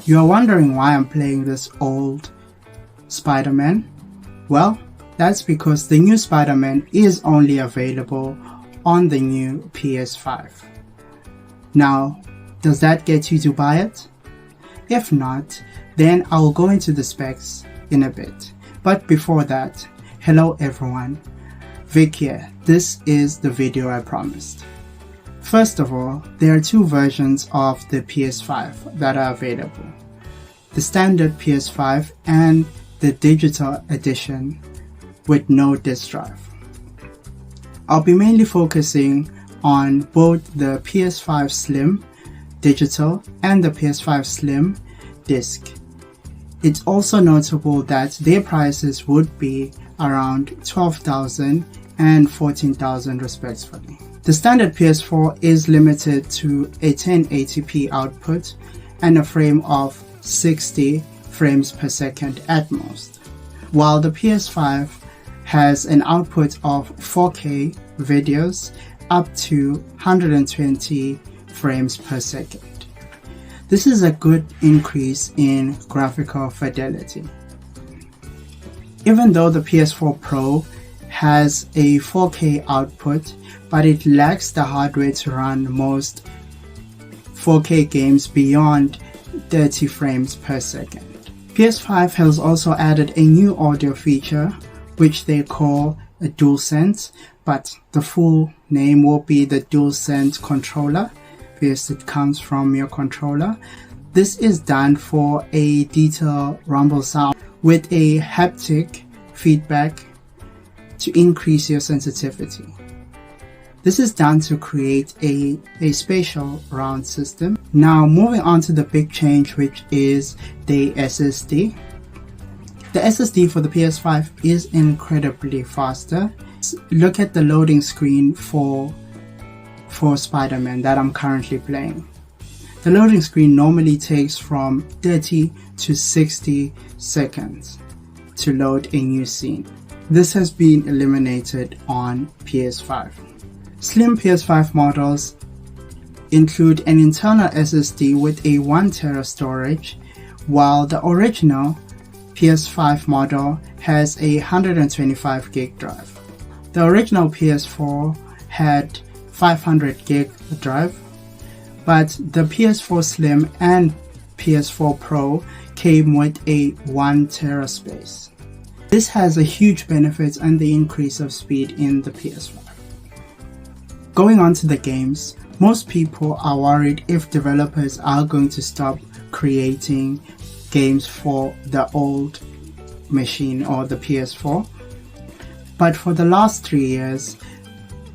You are wondering why I'm playing this old Spider-Man? Well, that's because the new Spider-Man is only available on the new PS5. Now, does that get you to buy it? If not, then I will go into the specs in a bit. But before that, hello everyone, Vic here. This is the video I promised. First of all, there are two versions of the PS5 that are available. The standard PS5 and the digital edition with no disk drive. I'll be mainly focusing on both the PS5 Slim digital and the PS5 Slim disc. It's also notable that their prices would be around $12,000 and $14,000 respectively. The standard PS4 is limited to a 1080p output and a frame of 60 frames per second at most, while the PS5 has an output of 4K videos up to 120 frames per second. This is a good increase in graphical fidelity. Even though the PS4 Pro has a 4K output, but it lacks the hardware to run most 4K games beyond 30 frames per second. PS5 has also added a new audio feature which they call a DualSense, but the full name will be the DualSense controller because it comes from your controller. This is done for a detailed rumble sound with a haptic feedback to increase your sensitivity. This is done to create a spatial round system. Now moving on to the big change, which is the SSD. The SSD for the PS5 is incredibly faster. Look at the loading screen for Spider-Man that I'm currently playing. The loading screen normally takes from 30 to 60 seconds to load a new scene. This has been eliminated on PS5. Slim PS5 models include an internal SSD with a 1TB storage, while the original PS5 model has a 125GB drive. The original PS4 had 500GB drive, but the PS4 Slim and PS4 Pro came with a 1TB space. This has a huge benefit and the increase of speed in the PS5. Going on to the games, most people are worried if developers are going to stop creating games for the old machine or the PS4. But for the last 3 years,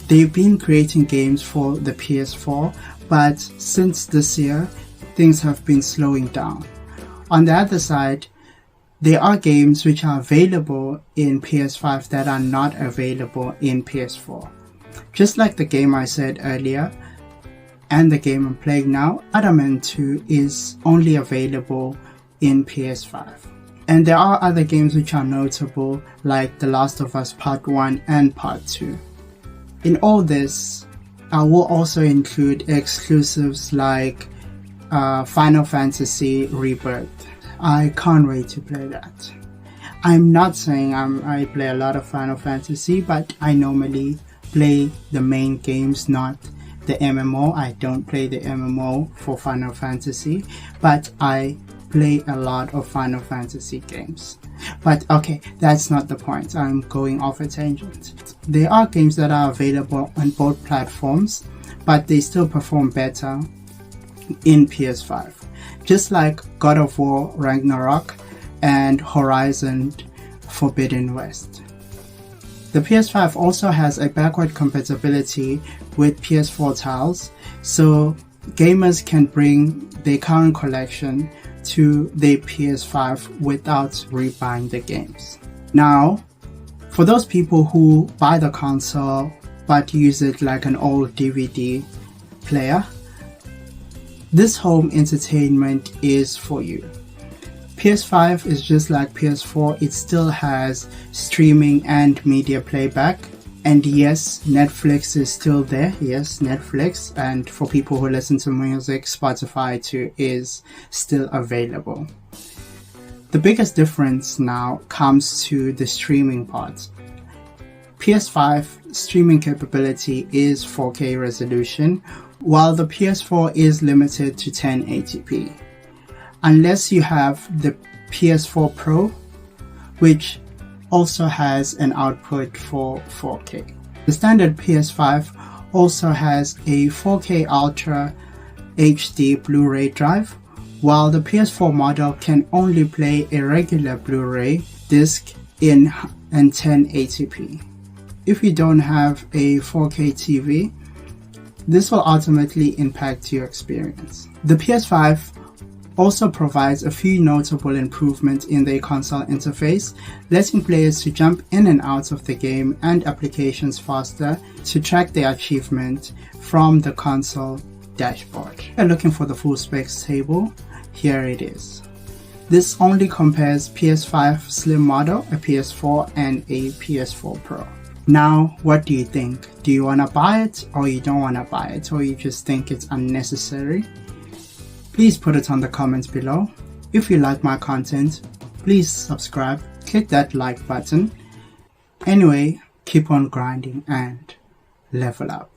they've been creating games for the PS4, but since this year, things have been slowing down. On the other side, there are games which are available in PS5 that are not available in PS4. Just like the game I said earlier, and the game I'm playing now, Spider-Man 2 is only available in PS5. And there are other games which are notable, like The Last of Us Part 1 and Part 2. In all this, I will also include exclusives like Final Fantasy Rebirth. I can't wait to play that. I'm not saying I play a lot of Final Fantasy, but I normally play the main games, not the MMO. I don't play the MMO for Final Fantasy, but I play a lot of Final Fantasy games. But okay, that's not the point. I'm going off a tangent. There are games that are available on both platforms, but they still perform better in PS5. Just like God of War Ragnarok and Horizon Forbidden West. The PS5 also has a backward compatibility with PS4 titles, so gamers can bring their current collection to their PS5 without rebuying the games. Now, for those people who buy the console but use it like an old DVD player, this home entertainment is for you. PS5 is just like PS4, it still has streaming and media playback, And yes, Netflix is still there. Yes, Netflix. And for people who listen to music, Spotify too is still available. The biggest difference now comes to the streaming part. PS5 streaming capability is 4K resolution, while the PS4 is limited to 1080p. Unless you have the PS4 Pro, which also has an output for 4K. The standard PS5 also has a 4K Ultra HD Blu-ray drive, while the PS4 model can only play a regular Blu-ray disc in 1080p. If you don't have a 4K TV, this will ultimately impact your experience. The PS5 also provides a few notable improvements in the console interface, letting players to jump in and out of the game and applications faster to track their achievement from the console dashboard. If you're looking for the full specs table, here it is. This only compares PS5 Slim model, a PS4 and a PS4 Pro. Now, what do you think? Do you want to buy it, or you don't want to buy it, or you just think it's unnecessary? Please put it on the comments below. If you like my content, please subscribe, click that like button. Anyway, keep on grinding and level up.